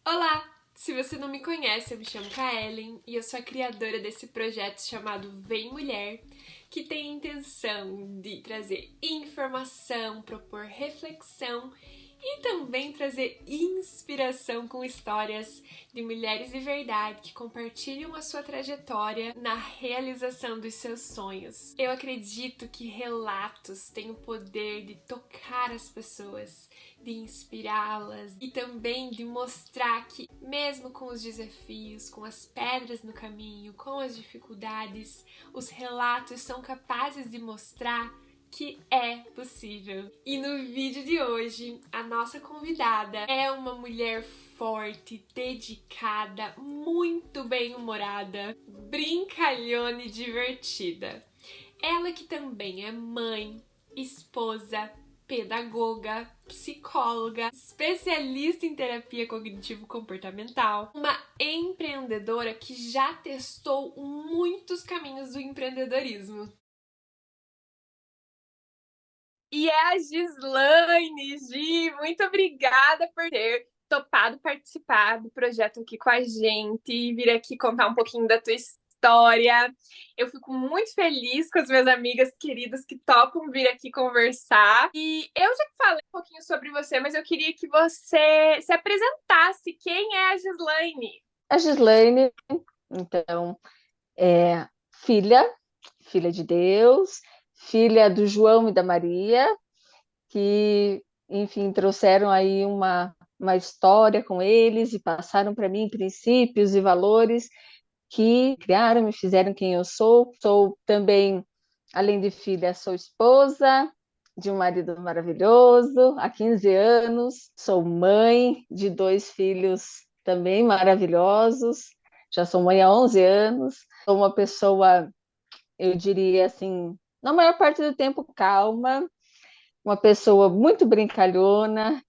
Olá! Se você não me conhece, eu me chamo Kaellen e eu sou a criadora desse projeto chamado Vem Mulher, que tem a intenção de trazer informação, propor reflexão e também trazer inspiração com histórias de mulheres de verdade que compartilham a sua trajetória na realização dos seus sonhos. Eu acredito que relatos têm o poder de tocar as pessoas, de inspirá-las e também de mostrar que, mesmo com os desafios, com as pedras no caminho, com as dificuldades, os relatos são capazes de mostrar que é possível. E no vídeo de hoje, a nossa convidada é uma mulher forte, dedicada, muito bem-humorada, brincalhona e divertida. Ela que também é mãe, esposa, pedagoga, psicóloga, especialista em terapia cognitivo-comportamental, uma empreendedora que já testou muitos caminhos do empreendedorismo. E é a Gislaine. Gi, muito obrigada por ter topado participar do projeto aqui com a gente e vir aqui contar um pouquinho da tua história. Eu fico muito feliz com as minhas amigas queridas que topam vir aqui conversar. E eu já falei um pouquinho sobre você, mas eu queria que você se apresentasse. Quem é a Gislaine? A Gislaine, então, é filha, filha de Deus, filha do João e da Maria, que, enfim, trouxeram aí uma história com eles e passaram para mim princípios e valores que criaram, me fizeram quem eu sou. Sou também, além de filha, sou esposa de um marido maravilhoso, há 15 anos, sou mãe de dois filhos também maravilhosos, já sou mãe há 11 anos, sou uma pessoa, eu diria assim, na maior parte do tempo calma, uma pessoa muito brincalhona,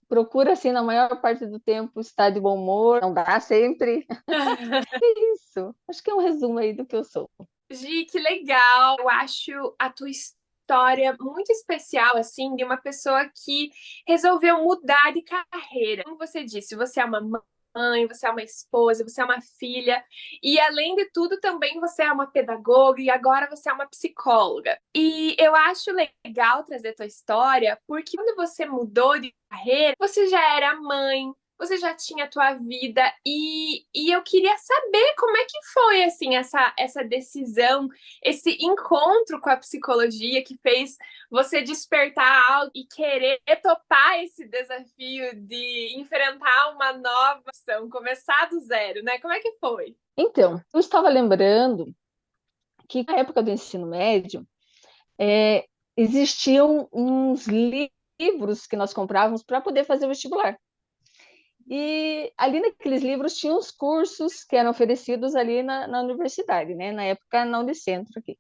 procura assim na maior parte do tempo estar de bom humor, não dá sempre. É isso, acho que é um resumo aí do que eu sou. Gi, que legal! Eu acho a tua história muito especial, assim, de uma pessoa que resolveu mudar de carreira. Como você disse, você é uma mãe, você é uma esposa, você é uma filha, e além de tudo, também você é uma pedagoga e agora você é uma psicóloga. E eu acho legal trazer a tua história, porque quando você mudou de carreira, você já era mãe, você já tinha a tua vida e eu queria saber como é que foi assim essa decisão, esse encontro com a psicologia que fez você despertar algo e querer topar esse desafio de enfrentar uma nova ação, começar do zero, né? Como é que foi? Então, eu estava lembrando que na época do ensino médio, é, existiam uns livros que nós comprávamos para poder fazer o vestibular. E ali naqueles livros tinham os cursos que eram oferecidos ali na universidade, né? Na época, na Unicentro aqui.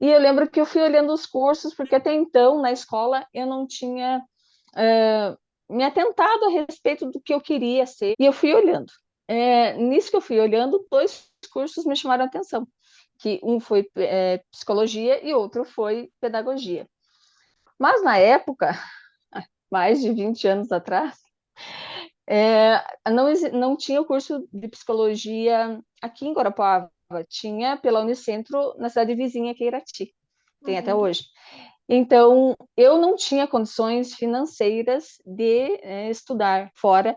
E eu lembro que eu fui olhando os cursos, porque até então, na escola, eu não tinha me atentado a respeito do que eu queria ser. E eu fui olhando. Nisso que eu fui olhando, dois cursos me chamaram a atenção, que um foi psicologia e outro foi pedagogia. Mas na época, mais de 20 anos atrás, não tinha o curso de psicologia aqui em Guarapuava, tinha pela Unicentro na cidade vizinha, que é Irati, tem até Uhum. hoje. Então, eu não tinha condições financeiras de estudar fora,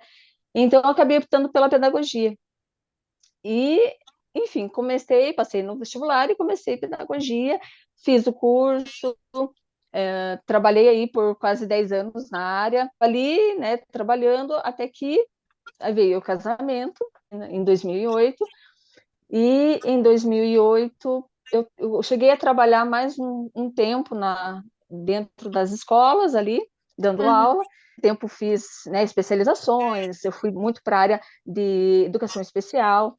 então eu acabei optando pela pedagogia. E, enfim, passei no vestibular e comecei pedagogia, fiz o curso, trabalhei aí por quase 10 anos na área, ali, né, trabalhando até que aí veio o casamento, né, em 2008, e em 2008 eu cheguei a trabalhar mais um tempo dentro das escolas ali, dando Uhum. aula. Tempo fiz, né, especializações, eu fui muito para a área de educação especial,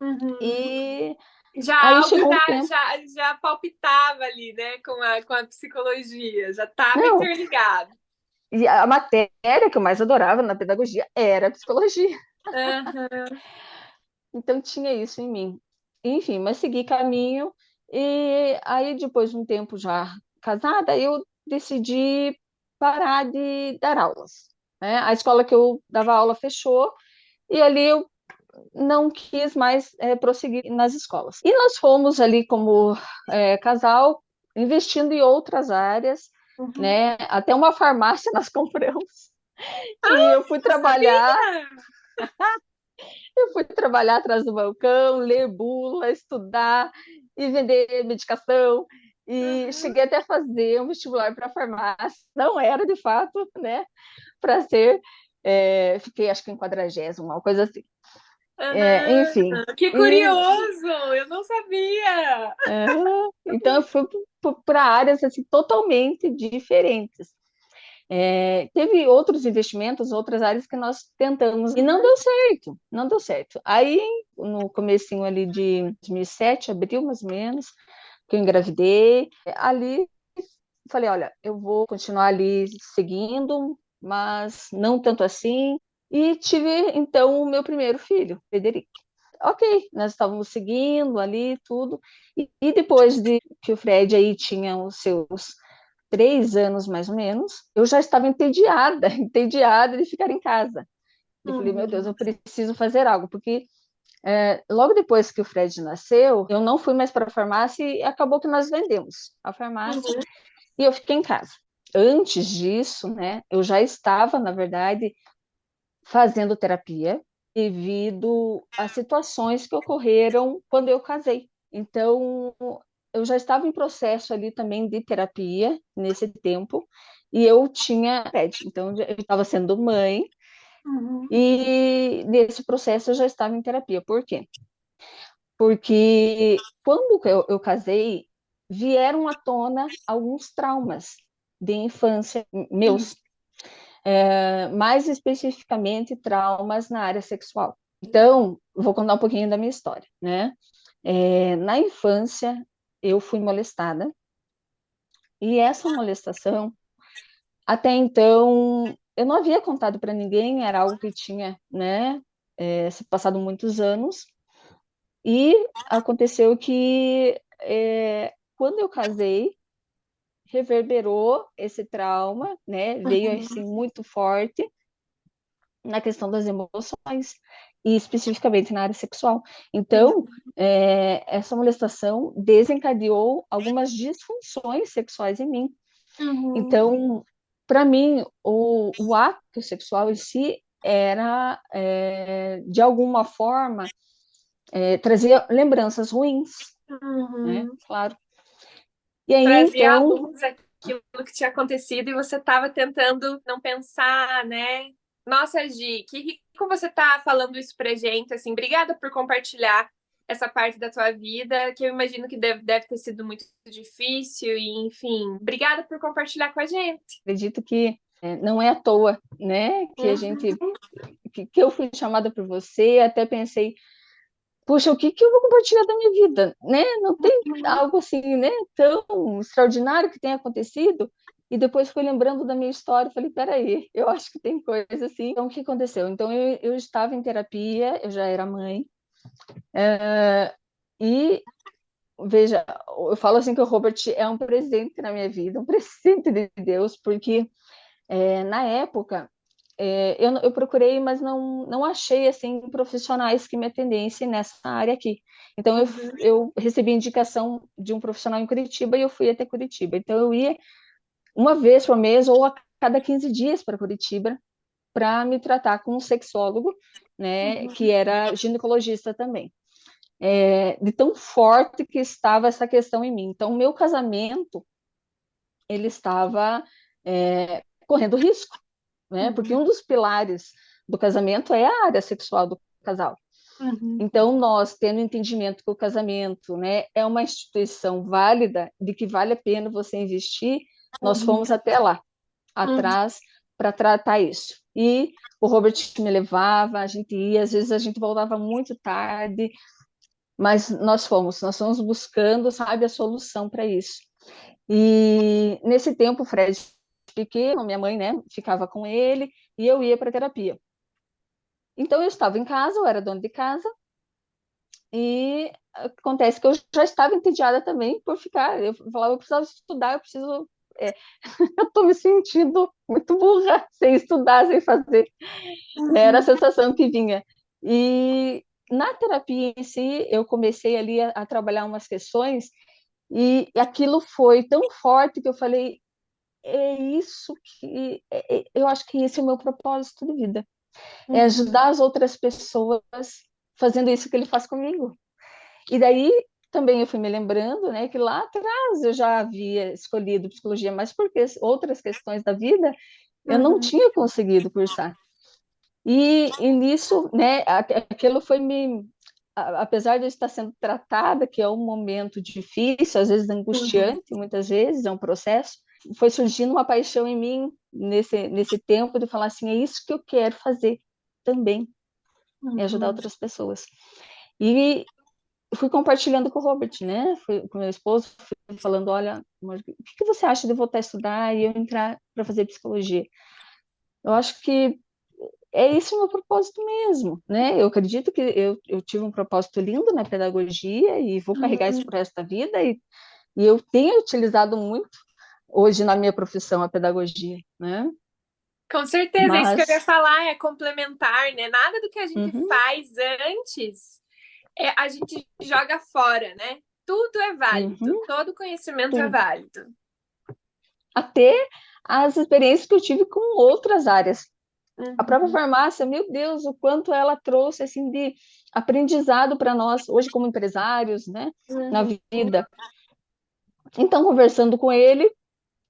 Uhum. e Já aí algo chegou um tempo, já palpitava ali, né, com a psicologia, já estava não, interligado. e a matéria que eu mais adorava na pedagogia era a psicologia, Aham. então tinha isso em mim. Enfim, mas segui caminho, e aí depois de um tempo já casada, eu decidi parar de dar aulas. né? A escola que eu dava aula fechou, e ali eu não quis mais prosseguir nas escolas. E nós fomos ali como casal, investindo em outras áreas, Uhum. né? Até uma farmácia nós compramos. E Ah, eu sabia! eu fui trabalhar atrás do balcão, ler bula, estudar e vender medicação. E Uhum. cheguei até a fazer um vestibular para farmácia. Não era de fato, né? Para ser. Fiquei acho que em 40º, uma coisa assim. Enfim. Aham. Que E, curioso! Eu não sabia! então eu fui para áreas assim, totalmente diferentes. Teve outros investimentos, outras áreas que nós tentamos e não Uhum. deu certo, não deu certo. Aí, no comecinho ali de 2007, abril mais ou menos, que eu engravidei, ali falei, olha, eu vou continuar ali seguindo, mas não tanto assim. E tive, então, o meu primeiro filho, Frederico. Ok, nós estávamos seguindo ali tudo, e depois de que o Fred aí tinha os seus 3 anos mais ou menos, eu já estava entediada, entediada de ficar em casa. Eu falei, meu Deus, Uhum. eu preciso fazer algo, porque logo depois que o Fred nasceu, eu não fui mais para a farmácia e acabou que nós vendemos a farmácia Uhum. e eu fiquei em casa. Antes disso, né, eu já estava, na verdade, fazendo terapia devido a situações que ocorreram quando eu casei. Então, eu já estava em processo ali também de terapia nesse tempo, e eu tinha pet, então eu estava sendo mãe, Uhum. e nesse processo eu já estava em terapia. Por quê? Porque quando eu casei, vieram à tona alguns traumas de infância Uhum. meus, mais especificamente traumas na área sexual. Então, vou contar um pouquinho da minha história, né? Na infância, eu fui molestada, e essa molestação, até então, eu não havia contado para ninguém, era algo que tinha, né, se passado muitos anos, e aconteceu que, quando eu casei, reverberou esse trauma, né, veio assim muito forte na questão das emoções, e especificamente na área sexual. Então, essa molestação desencadeou algumas disfunções sexuais em mim. Uhum. Então, para mim, o ato sexual em si era, de alguma forma, trazia lembranças ruins, né? Uhum. Claro. E aí, Trazia à então, luz aquilo que tinha acontecido e você estava tentando não pensar, né? Nossa, Gi, que rico você tá falando isso pra gente, assim, obrigada por compartilhar essa parte da tua vida, que eu imagino que deve ter sido muito difícil, e enfim, obrigada por compartilhar com a gente. acredito que não é à toa, né, que a Uhum. gente, que eu fui chamada por você, até pensei, puxa, o que que eu vou compartilhar da minha vida, né? Não tem algo assim, né, tão extraordinário que tenha acontecido. E depois fui lembrando da minha história, falei, peraí, eu acho que tem coisa assim. Então, o que aconteceu? Então, eu estava em terapia, eu já era mãe, e veja, eu falo assim que o Robert é um presente na minha vida, um presente de Deus, porque na época eu procurei, mas não achei assim profissionais que me atendessem nessa área aqui. Então Uhum. eu recebi indicação de um profissional em Curitiba e eu fui até Curitiba. Então eu ia uma vez por mês ou a cada 15 dias para Curitiba para me tratar com um sexólogo, né, que Uhum. era ginecologista também. De tão forte que estava essa questão em mim. Então, o meu casamento, ele estava correndo risco, né? Porque Uhum. um dos pilares do casamento é a área sexual do casal. Uhum. Então, nós tendo entendimento que o casamento, né, é uma instituição válida, de que vale a pena você investir, nós Uhum. fomos até lá, Uhum. atrás, para tratar isso. E o Robert me levava, a gente ia, às vezes a gente voltava muito tarde, mas nós fomos buscando, sabe, a solução para isso. E nesse tempo, o Fred pequeno, minha mãe, né, ficava com ele e eu ia para terapia. Então eu estava em casa, eu era dona de casa e acontece que eu já estava entediada também por ficar. Eu falava, eu precisava estudar, eu preciso. eu estou me sentindo muito burra, sem estudar, sem fazer. Era a sensação que vinha. E na terapia em si, eu comecei ali a trabalhar umas questões, e aquilo foi tão forte que eu falei, é isso que... eu acho que esse é o meu propósito de vida. É Uhum. ajudar as outras pessoas fazendo isso que ele faz comigo. E daí também eu fui me lembrando, né, que lá atrás eu já havia escolhido psicologia, mas porque outras questões da vida eu não Uhum. tinha conseguido cursar. E nisso, né, aquilo foi apesar de eu estar sendo tratada, que é um momento difícil, às vezes Uhum. angustiante, muitas vezes, é um processo, foi surgindo uma paixão em mim nesse tempo de falar assim, é isso que eu quero fazer também, é ajudar Uhum. outras pessoas. E fui compartilhando com o Robert, né, com meu esposo, fui falando, olha, amor, o que você acha de eu voltar a estudar e eu entrar para fazer psicologia? Eu acho que é esse o meu propósito mesmo, né? Eu acredito que eu tive um propósito lindo na pedagogia e vou carregar isso Uhum. por resto da vida e eu tenho utilizado muito hoje na minha profissão a pedagogia, né? Com certeza, é isso que eu ia Mas, falar, é complementar, né? Nada do que a gente uhum, faz antes a gente joga fora, né? Tudo é uhum, válido, todo conhecimento é tudo. válido. Até as experiências que eu tive com outras áreas. A própria Uhum. farmácia, meu Deus, o quanto ela trouxe assim de aprendizado para nós hoje como empresários, né, na Uhum. vida. Então, conversando com ele,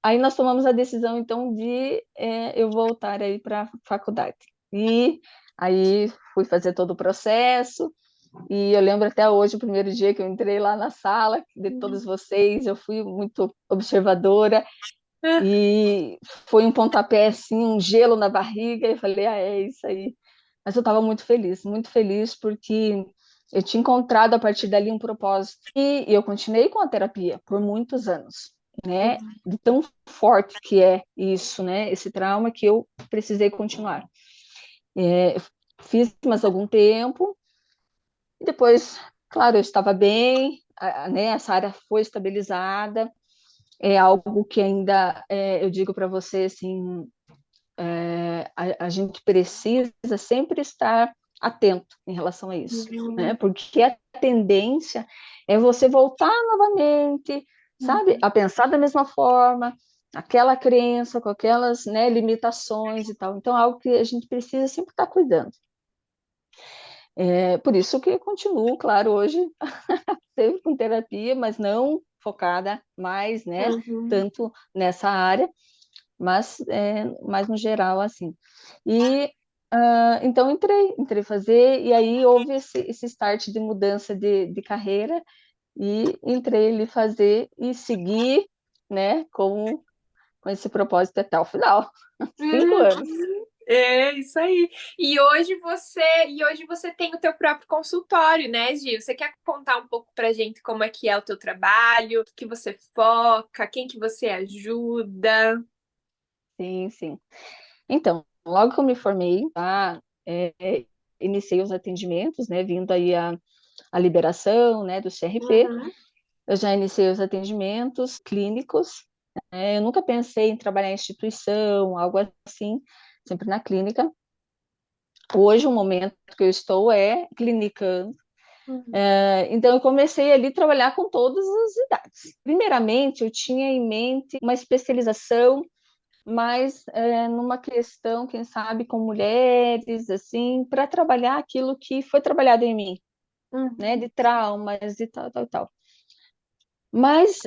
aí nós tomamos a decisão, então, de eu voltar aí para a faculdade. E aí fui fazer todo o processo, e eu lembro até hoje, o primeiro dia que eu entrei lá na sala, de todos vocês, eu fui muito observadora, e foi um pontapé, assim, um gelo na barriga, e eu falei, é isso aí. Mas eu estava muito feliz, porque eu tinha encontrado a partir dali um propósito. E eu continuei com a terapia por muitos anos, né? Uhum. De tão forte que é isso, né? Esse trauma que eu precisei continuar. É, fiz mais algum tempo, e depois, claro, eu estava bem, né? Essa área foi estabilizada, é algo que ainda, eu digo para você, assim, a gente precisa sempre estar atento em relação a isso, né? Uhum. Porque a tendência é você voltar novamente, sabe, Uhum. a pensar da mesma forma, aquela crença, com aquelas, né, limitações e tal. Então, é algo que a gente precisa sempre estar cuidando. Por isso que eu continuo, claro, hoje, sempre com terapia, mas não focada mais, né, Uhum. tanto nessa área, mas mais no geral, assim. E então entrei fazer, e aí houve esse start de mudança de carreira, e entrei ali fazer e seguir, né, com esse propósito até o final, 5 anos. Uhum. É isso aí. E hoje você tem o teu próprio consultório, né, Gil? Você quer contar um pouco pra gente como é que é o teu trabalho, o que você foca, quem que você ajuda? Sim, sim. Então, logo que eu me formei, tá, iniciei os atendimentos, né, vindo aí a liberação, né, do CRP, Uhum. eu já iniciei os atendimentos clínicos, né, eu nunca pensei em trabalhar em instituição, algo assim, sempre na clínica. Hoje, o momento que eu estou é clinicando. Uhum. Então, eu comecei ali a trabalhar com todas as idades. Primeiramente, eu tinha em mente uma especialização mais numa questão, quem sabe, com mulheres, assim, para trabalhar aquilo que foi trabalhado em mim, né, Uhum. de traumas e tal, tal, tal. Mas,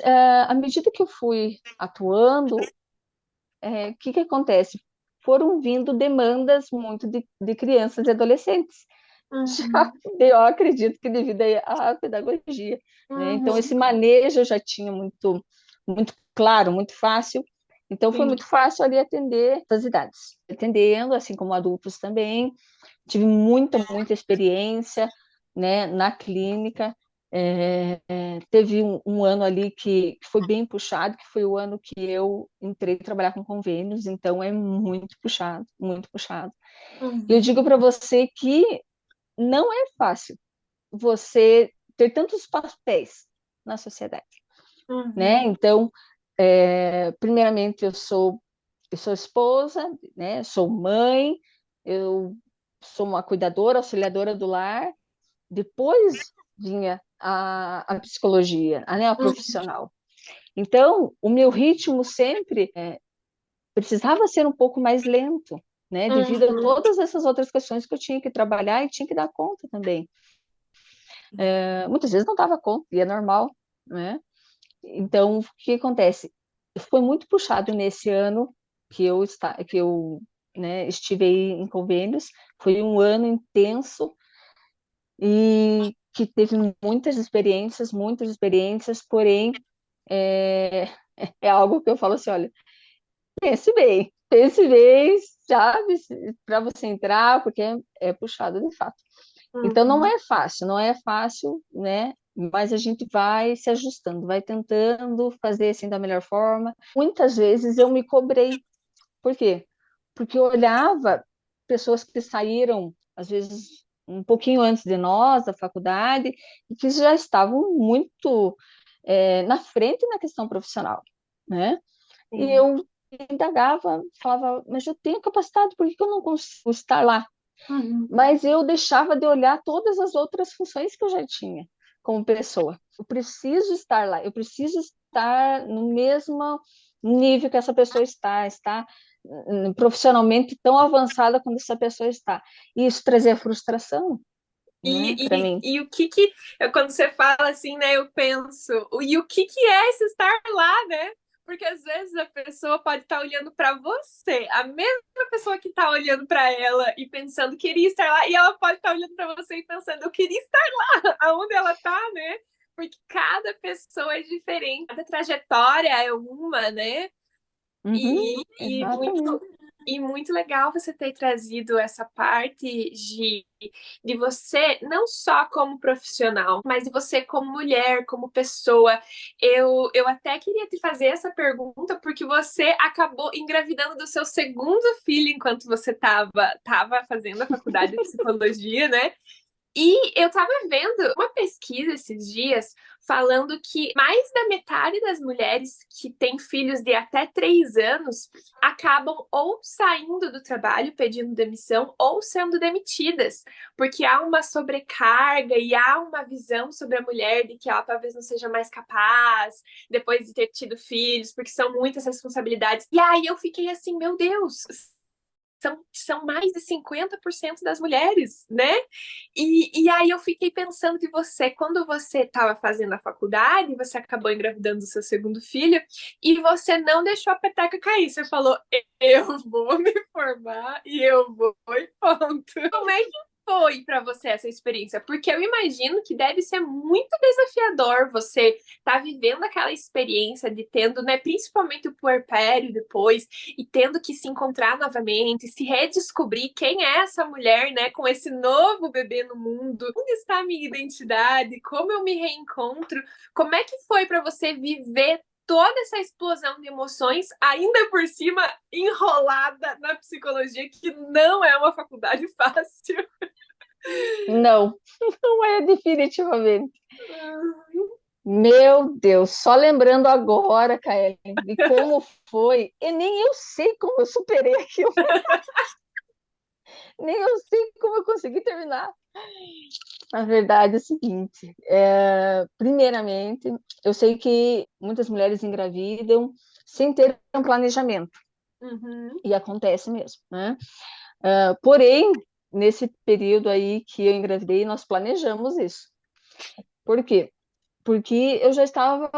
à medida que eu fui atuando, o que que acontece? Foram vindo demandas muito de crianças e adolescentes. Já Uhum. eu acredito que devido à pedagogia, né? Então, Uhum. esse manejo eu já tinha muito, muito claro, muito fácil. Então, foi Sim. muito fácil ali atender as idades. Atendendo, assim como adultos também. Tive muita experiência, né, na clínica. Teve um ano ali que foi bem puxado, que foi o ano que eu entrei a trabalhar com convênios, então é muito puxado, muito puxado. E eu Uhum. digo para você que não é fácil você ter tantos papéis na sociedade, né? Uhum. Então, Primeiramente, eu sou esposa, né? Sou mãe, eu sou uma cuidadora, auxiliadora do lar. Depois vinha a psicologia, né? A profissional. Então, o meu ritmo sempre precisava ser um pouco mais lento, né? Devido a Uhum. todas essas outras questões que eu tinha que trabalhar e tinha que dar conta também. Muitas vezes não dava conta, e é normal, né? Então, o que acontece? Foi muito puxado nesse ano que eu, né, estive aí em convênios. Foi um ano intenso e que teve muitas experiências, porém é, é algo que eu falo assim, olha, pense bem, sabe, para você entrar, porque é puxado de fato. Então Uhum. não é fácil, né? Mas a gente vai se ajustando, vai tentando fazer assim da melhor forma. Muitas vezes eu me cobrei. Por quê? Porque eu olhava pessoas que saíram, às vezes, um pouquinho antes de nós, da faculdade, e que já estavam muito na frente na questão profissional, né? E Sim. eu indagava, falava, mas eu tenho capacidade, por que eu não consigo estar lá? Uhum. Mas eu deixava de olhar todas as outras funções que eu já tinha como pessoa. Eu preciso estar lá, eu preciso estar no mesmo nível que essa pessoa está profissionalmente tão avançada como essa pessoa está. E isso trazia frustração, né, para mim. E o que quando você fala assim, né, eu penso, e o que é esse estar lá, né? Porque às vezes a pessoa pode estar olhando para você, a mesma pessoa que está olhando para ela e pensando queria estar lá, e ela pode estar olhando para você e pensando eu queria estar lá, aonde ela está, né? Porque cada pessoa é diferente, cada trajetória é uma, né? Uhum, E, e, muito, exatamente. e muito legal você ter trazido essa parte de você, não só como profissional, mas de você como mulher, como pessoa. Eu até queria te fazer essa pergunta, porque você acabou engravidando do seu segundo filho enquanto você tava fazendo a faculdade de psicologia, né? E eu estava vendo uma pesquisa esses dias falando que mais da metade das mulheres que têm filhos de até 3 anos acabam ou saindo do trabalho pedindo demissão ou sendo demitidas, porque há uma sobrecarga e há uma visão sobre a mulher de que ela talvez não seja mais capaz depois de ter tido filhos, porque são muitas responsabilidades. E aí eu fiquei assim, meu Deus, são mais de 50% das mulheres, né? E aí eu fiquei pensando que você, quando você estava fazendo a faculdade, você acabou engravidando do seu segundo filho e você não deixou a peteca cair. Você falou, eu vou me formar e eu vou e ponto. Como é que foi para você essa experiência? Porque eu imagino que deve ser muito desafiador você estar vivendo aquela experiência de tendo, né, principalmente o puerpério depois, e tendo que se encontrar novamente, se redescobrir quem é essa mulher, né, com esse novo bebê no mundo, onde está a minha identidade, como eu me reencontro, como é que foi para você viver toda essa explosão de emoções, ainda por cima enrolada na psicologia, que não é uma faculdade fácil. Não, não é definitivamente. Meu Deus, só lembrando agora, Kaellen, de como foi, e nem eu sei como eu superei aquilo, nem eu sei como eu consegui terminar. A verdade é o seguinte: primeiramente, eu sei que muitas mulheres engravidam sem ter um planejamento, Uhum. e acontece mesmo, né? Porém, nesse período aí que eu engravidei, nós planejamos isso. Por quê? Porque eu já estava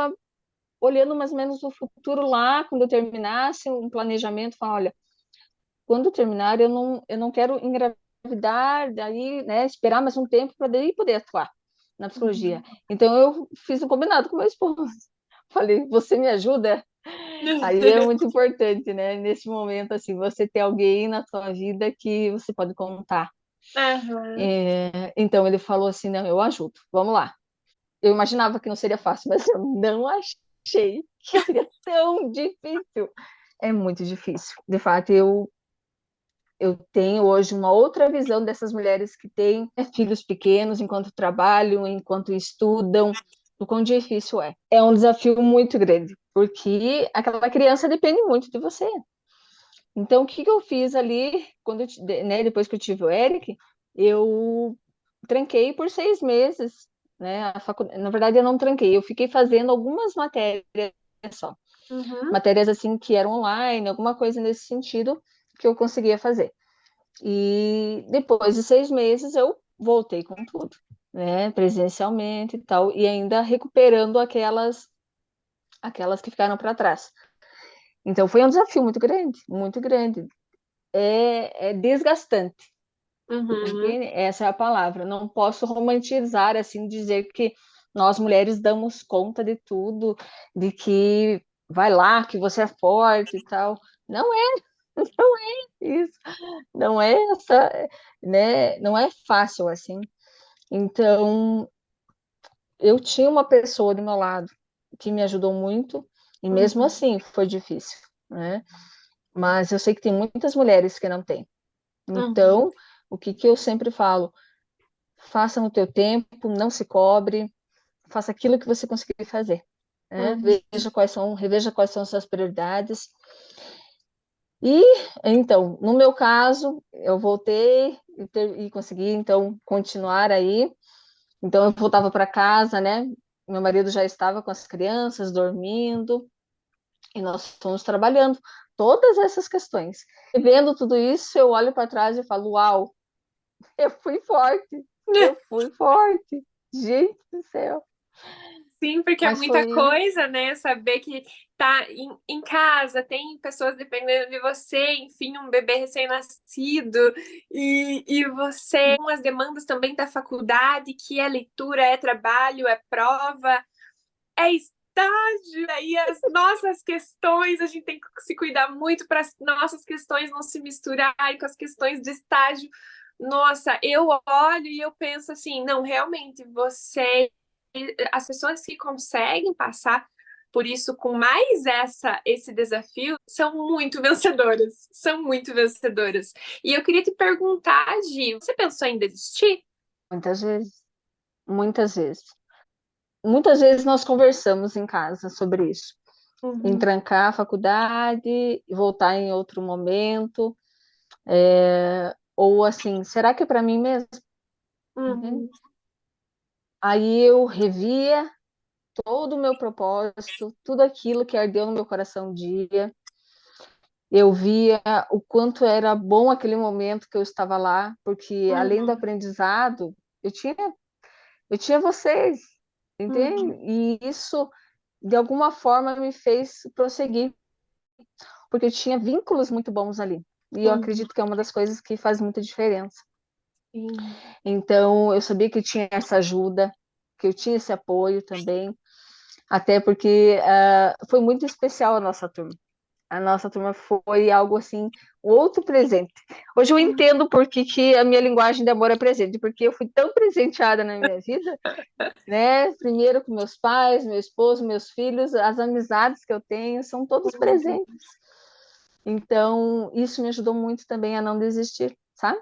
olhando mais ou menos o futuro lá, quando eu terminasse um planejamento, falar, olha, quando eu terminar, eu não quero engravidar, daí, né, esperar mais um tempo para daí poder atuar na psicologia. Então, eu fiz um combinado com meu esposo. Falei, você me ajuda? Aí é muito importante, né, nesse momento, assim, você ter alguém na sua vida que você pode contar. Aham. Então, ele falou assim, não, eu ajudo, vamos lá. Eu imaginava que não seria fácil, mas eu não achei que seria tão difícil. É muito difícil. De fato, eu tenho hoje uma outra visão dessas mulheres que têm filhos pequenos enquanto trabalham, enquanto estudam, o quão difícil é. É um desafio muito grande. porque aquela criança depende muito de você. Então, o que que eu fiz ali, né, depois que eu tive o Eric, eu tranquei por 6 meses, né, a faculdade. Na verdade, eu não tranquei, eu fiquei fazendo algumas matérias só. Uhum, Matérias, assim, que eram online, alguma coisa nesse sentido que eu conseguia fazer. E depois de 6 meses, eu voltei com tudo, né, presencialmente e tal, e ainda recuperando aquelas que ficaram para trás. Então, foi um desafio muito grande, muito grande. É desgastante, uhum. entende? Essa é a palavra. Não posso romantizar, assim, dizer que nós mulheres damos conta de tudo, de que vai lá, que você é forte e tal. Não é, não é isso. Não é essa, né? Não é fácil assim. Então, eu tinha uma pessoa do meu lado que me ajudou muito, e mesmo Uhum, assim foi difícil, né? Mas eu sei que tem muitas mulheres que não têm. uhum, Então, o que que eu sempre falo? Faça no teu tempo, não se cobre, faça aquilo que você conseguir fazer, né? uhum. Reveja quais são as suas prioridades. E então, no meu caso, eu voltei e consegui então continuar aí. Então eu voltava para casa, né? Meu marido já estava com as crianças dormindo e nós fomos trabalhando todas essas questões. E vendo tudo isso, eu olho para trás e falo: "Uau, eu fui forte. Eu fui forte. Gente do céu". Sim, porque é Mas muita foi, coisa, né? Saber que tá em casa, tem pessoas dependendo de você, enfim, um bebê recém-nascido, e você com as demandas também da faculdade, que é leitura, é trabalho, é prova, é estágio, aí as nossas questões, a gente tem que se cuidar muito para as nossas questões não se misturarem com as questões de estágio. Nossa, eu olho e eu penso assim, não, realmente, você, as pessoas que conseguem passar por isso com mais esse desafio são muito vencedoras, são muito vencedoras. E eu queria te perguntar, Gi, você pensou em desistir? muitas vezes, muitas vezes. Muitas vezes nós conversamos em casa sobre isso, em Uhum, trancar a faculdade e voltar em outro momento, ou assim, será que é para mim mesmo? Entende? uhum, Aí eu revia todo o meu propósito, tudo aquilo que ardeu no meu coração um dia. Eu via o quanto era bom aquele momento que eu estava lá, porque além do uhum, aprendizado, eu tinha, eu tinha vocês, entende? uhum, E isso, de alguma forma, me fez prosseguir, porque eu tinha vínculos muito bons ali. E eu uhum. acredito que é uma das coisas que faz muita diferença. Sim. Então, eu sabia que eu tinha essa ajuda, que eu tinha esse apoio também, até porque foi muito especial a nossa turma. A nossa turma foi algo assim, outro presente. Hoje eu Uhum. entendo por que, que a minha linguagem de amor é presente, porque eu fui tão presenteada na minha vida, né? Primeiro com meus pais, meu esposo, meus filhos, as amizades que eu tenho são todos presentes. Então, isso me ajudou muito também a não desistir, sabe?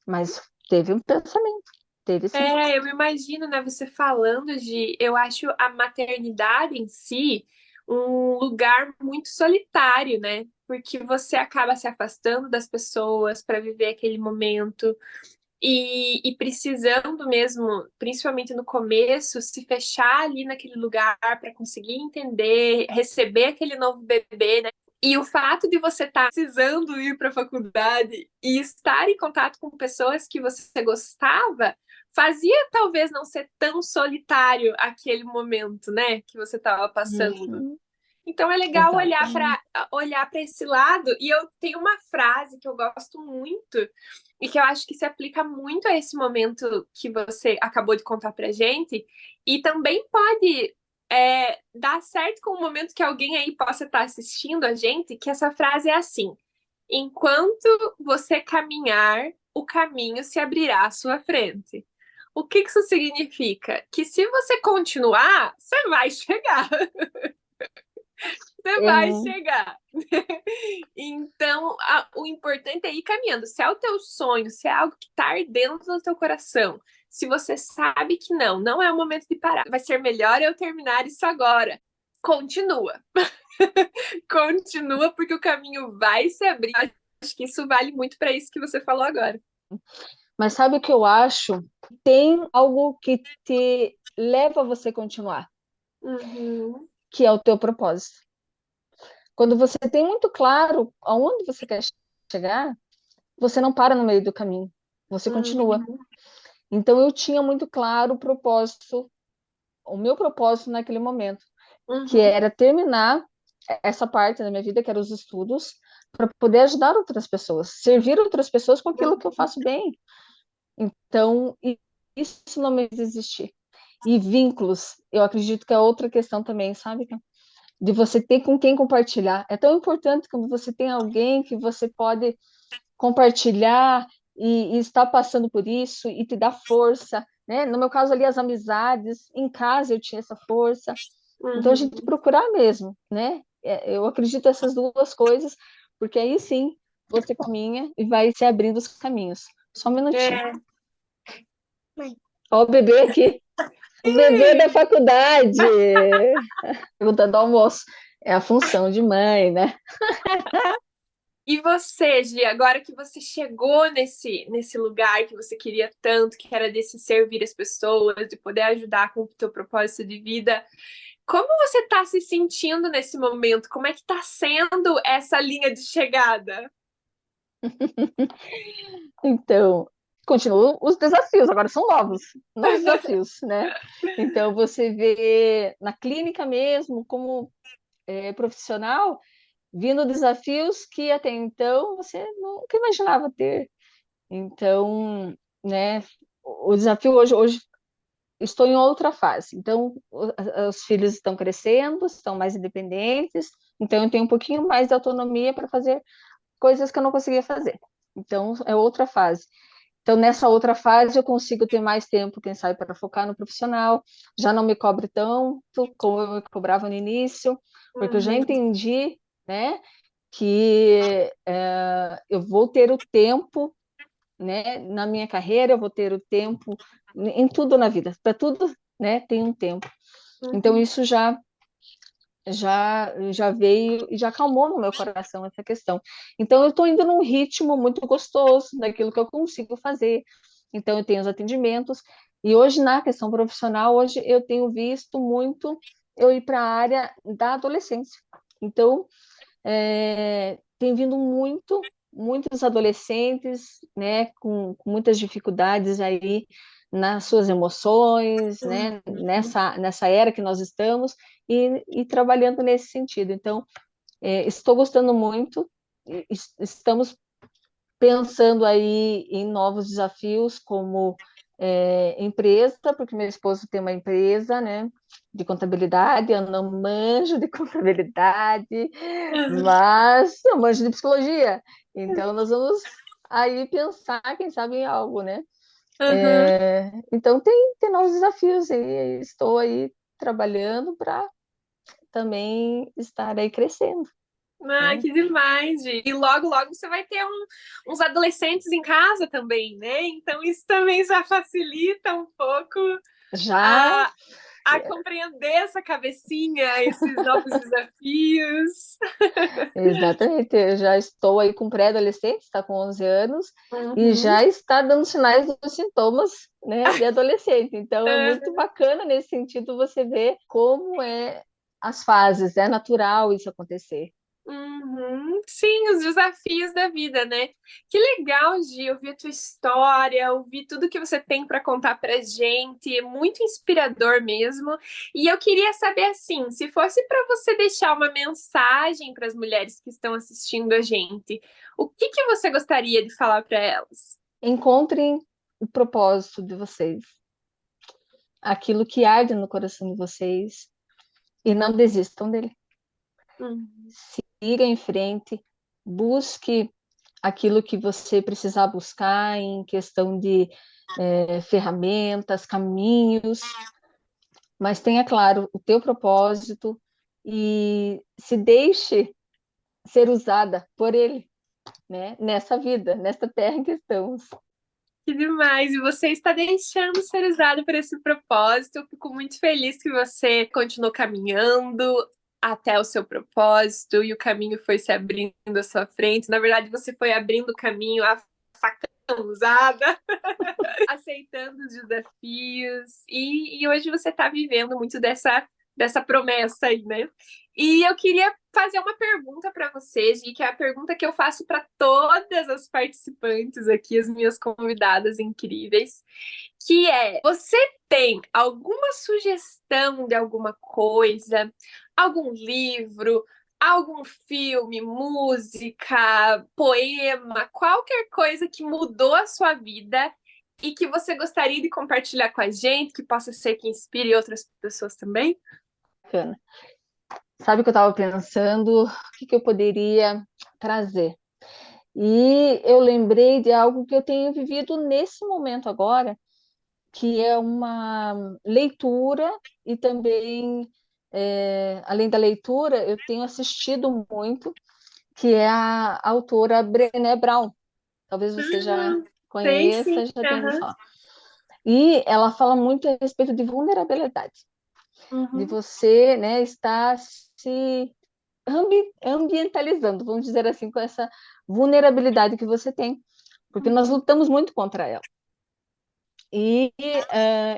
Mas teve um pensamento, teve sim. É, eu imagino, né, você falando de, eu acho a maternidade em si um lugar muito solitário, né? Porque você acaba se afastando das pessoas para viver aquele momento e precisando mesmo, principalmente no começo, se fechar ali naquele lugar para conseguir entender, receber aquele novo bebê, né? E o fato de você estar precisando ir para a faculdade e estar em contato com pessoas que você gostava, fazia talvez não ser tão solitário aquele momento, né, que você estava passando. Uhum, Então é legal exatamente. olhar para esse lado. E eu tenho uma frase que eu gosto muito e que eu acho que se aplica muito a esse momento que você acabou de contar pra gente. E também pode dar certo com o momento que alguém aí possa estar assistindo a gente, que essa frase é assim: enquanto você caminhar, o caminho se abrirá à sua frente. O que que isso significa? Que se você continuar, você vai chegar. Você vai É, chegar. Então, o importante é ir caminhando. Se é o teu sonho, se é algo que está ardendo no teu coração, se você sabe que não é o momento de parar, vai ser melhor eu terminar isso agora. continua. Continua, porque o caminho vai se abrir. Acho que isso vale muito para isso que você falou agora. Mas sabe o que eu acho? Tem algo que te leva a você continuar, Uhum, que é o teu propósito. Quando você tem muito claro aonde você quer chegar, você não para no meio do caminho, você continua. uhum, Então eu tinha muito claro o propósito, o meu propósito naquele momento, que uhum, era terminar essa parte da minha vida, que eram os estudos, para poder ajudar outras pessoas, servir outras pessoas com aquilo que eu faço bem. Então, isso não me desistir. E vínculos, eu acredito que é outra questão também, sabe? De você ter com quem compartilhar. É tão importante quando você tem alguém que você pode compartilhar e estar passando por isso e te dar força, né? No meu caso ali, as amizades, em casa eu tinha essa força. Então, a gente uhum. procurar mesmo, né? Eu acredito nessas duas coisas, porque aí sim você caminha e vai se abrindo os caminhos. Só um minutinho. É. Ó, o bebê aqui. O bebê da faculdade. Perguntando do almoço. É a função de mãe, né? E você, Gi, agora que você chegou nesse lugar que você queria tanto, que era desse servir as pessoas, de poder ajudar com o teu propósito de vida, como você está se sentindo nesse momento? Como é que está sendo essa linha de chegada? Então, continuam os desafios, agora são novos desafios, né? Então, você vê na clínica mesmo, como profissional, vindo desafios que até então você nunca imaginava ter. Então, né, o desafio hoje estou em outra fase. Então, os filhos estão crescendo, estão mais independentes, então eu tenho um pouquinho mais de autonomia para fazer coisas que eu não conseguia fazer. Então, é outra fase. Então, nessa outra fase, eu consigo ter mais tempo, quem sabe, para focar no profissional, já não me cobre tanto como eu me cobrava no início, porque eu já Uhum, entendi, né, que eu vou ter o tempo, né, na minha carreira, eu vou ter o tempo em tudo na vida, para tudo, né, tem um tempo. Então, uhum, isso já veio e já acalmou no meu coração essa questão. Então, eu estou indo num ritmo muito gostoso daquilo que eu consigo fazer. Então, eu tenho os atendimentos. E hoje, na questão profissional, hoje eu tenho visto muito eu ir para a área da adolescência. Então, tem vindo muitos adolescentes, né, com muitas dificuldades aí nas suas emoções, né, uhum. nessa era que nós estamos, e trabalhando nesse sentido. Então, estou gostando muito, estamos pensando aí em novos desafios como empresa, porque meu esposo tem uma empresa, né, de contabilidade, eu não manjo de contabilidade, mas eu manjo de psicologia. Então, nós vamos aí pensar, quem sabe, em algo, né? Uhum. Então, tem novos desafios e estou aí trabalhando para também estar aí crescendo, Ah, né? que demais, Gi. E logo, logo você vai ter uns adolescentes em casa também, né? Então isso também já facilita um pouco Já a, a compreender essa cabecinha, esses novos desafios. Exatamente, eu já estou aí com pré-adolescente, está com 11 anos, e Uhum. já está dando sinais dos sintomas, né, de adolescente. Então, é muito bacana nesse sentido você ver como as fases, é natural isso acontecer. Uhum. Sim, os desafios da vida, né? Que legal, Gi, ouvir a tua história, ouvir tudo que você tem para contar pra gente, é muito inspirador mesmo. E eu queria saber assim, se fosse para você deixar uma mensagem para as mulheres que estão assistindo a gente, o que que você gostaria de falar para elas? Encontrem o propósito de vocês, aquilo que arde no coração de vocês, e não desistam dele. Uhum. Siga em frente, busque aquilo que você precisar buscar em questão de ferramentas, caminhos, mas tenha claro o teu propósito e se deixe ser usada por ele, né? Nessa vida, nessa terra em que estamos. Que demais! E você está deixando ser usado por esse propósito. Eu fico muito feliz que você continuou caminhando até o seu propósito e o caminho foi se abrindo à sua frente. Na verdade, você foi abrindo o caminho, a faca usada, aceitando os desafios. E hoje você está vivendo muito dessa promessa aí, né? E eu queria fazer uma pergunta para você, Gi, que é a pergunta que eu faço para todas as participantes aqui, as minhas convidadas incríveis, que é: você tem alguma sugestão de alguma coisa, algum livro, algum filme, música, poema, qualquer coisa que mudou a sua vida e que você gostaria de compartilhar com a gente, que possa ser que inspire outras pessoas também? Bacana. Sabe o que eu estava pensando? O que que eu poderia trazer? E eu lembrei de algo que eu tenho vivido nesse momento agora, que é uma leitura e também, além da leitura, eu tenho assistido muito, que é a autora Brené Brown. Talvez você já Sei sim. conheça, já tenha ouvido Aham. falar. E ela fala muito a respeito de vulnerabilidade, de Uhum. você, né, estar se ambientalizando, vamos dizer assim, com essa vulnerabilidade que você tem, porque nós lutamos muito contra ela. E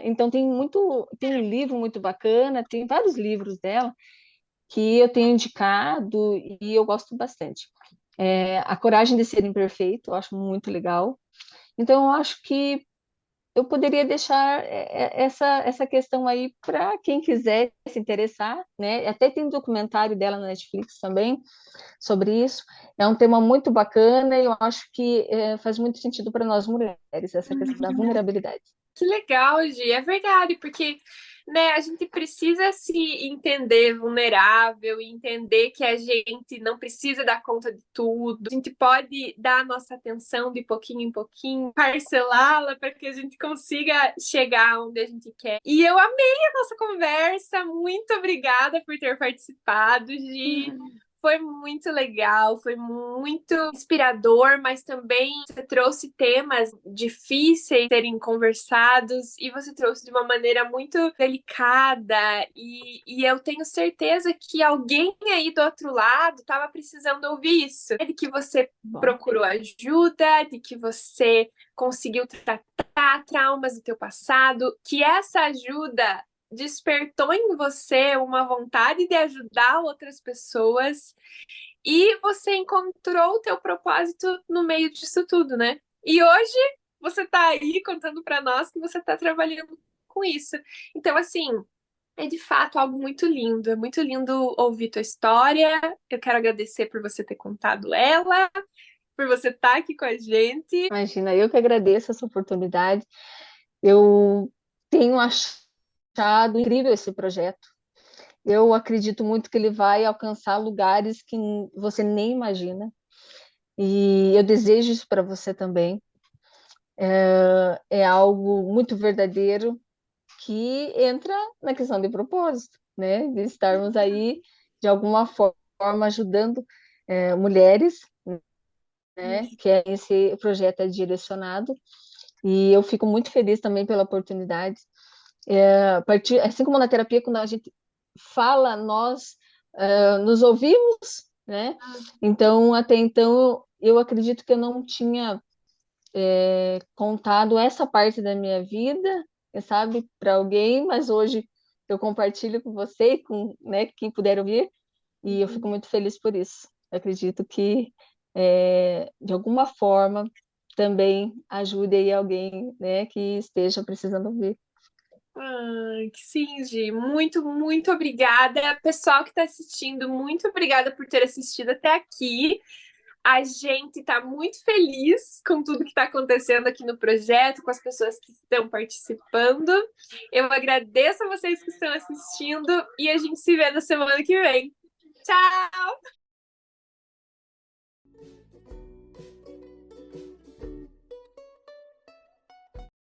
então tem um livro muito bacana, tem vários livros dela que eu tenho indicado e eu gosto bastante. A Coragem de Ser Imperfeito, eu acho muito legal. Então, eu acho que eu poderia deixar essa questão aí para quem quiser se interessar, né? Até tem um documentário dela na Netflix também sobre isso. É um tema muito bacana e eu acho que faz muito sentido para nós mulheres, essa questão da vulnerabilidade. Que legal, Gi. É verdade, porque né, a gente precisa se entender vulnerável e entender que a gente não precisa dar conta de tudo. A gente pode dar a nossa atenção de pouquinho em pouquinho, parcelá-la para que a gente consiga chegar onde a gente quer. E eu amei a nossa conversa. Muito obrigada por ter participado, Gi. Foi muito legal, foi muito inspirador, mas também você trouxe temas difíceis de serem conversados e você trouxe de uma maneira muito delicada. E eu tenho certeza que alguém aí do outro lado estava precisando ouvir isso. É de que você Bom, procurou ajuda, de que você conseguiu tratar traumas do teu passado, que essa ajuda despertou em você uma vontade de ajudar outras pessoas e você encontrou o teu propósito no meio disso tudo, né? E hoje você tá aí contando para nós que você tá trabalhando com isso. Então, assim, é de fato algo muito lindo. É muito lindo ouvir tua história. Eu quero agradecer por você ter contado ela, por você estar aqui com a gente. imagina, eu que agradeço essa oportunidade. Eu tenho achado incrível esse projeto. Eu acredito muito que ele vai alcançar lugares que você nem imagina. E eu desejo isso para você também. É algo muito verdadeiro que entra na questão de propósito, né? De estarmos aí, de alguma forma, ajudando mulheres, né? Que é esse projeto é direcionado. E eu fico muito feliz também pela oportunidade. Assim como na terapia, quando a gente fala, nós nos ouvimos, né? Então, até então, eu acredito que eu não tinha contado essa parte da minha vida, sabe, para alguém, mas hoje eu compartilho com você e com, né, quem puder ouvir, e eu fico muito feliz por isso. Eu acredito que, de alguma forma, também ajude aí alguém, né, que esteja precisando ouvir. Ai, que sim, Gi. Muito, muito obrigada. Pessoal que está assistindo, muito obrigada por ter assistido até aqui. A gente está muito feliz com tudo que está acontecendo aqui no projeto, com as pessoas que estão participando. Eu agradeço a vocês que estão assistindo e a gente se vê na semana que vem. Tchau!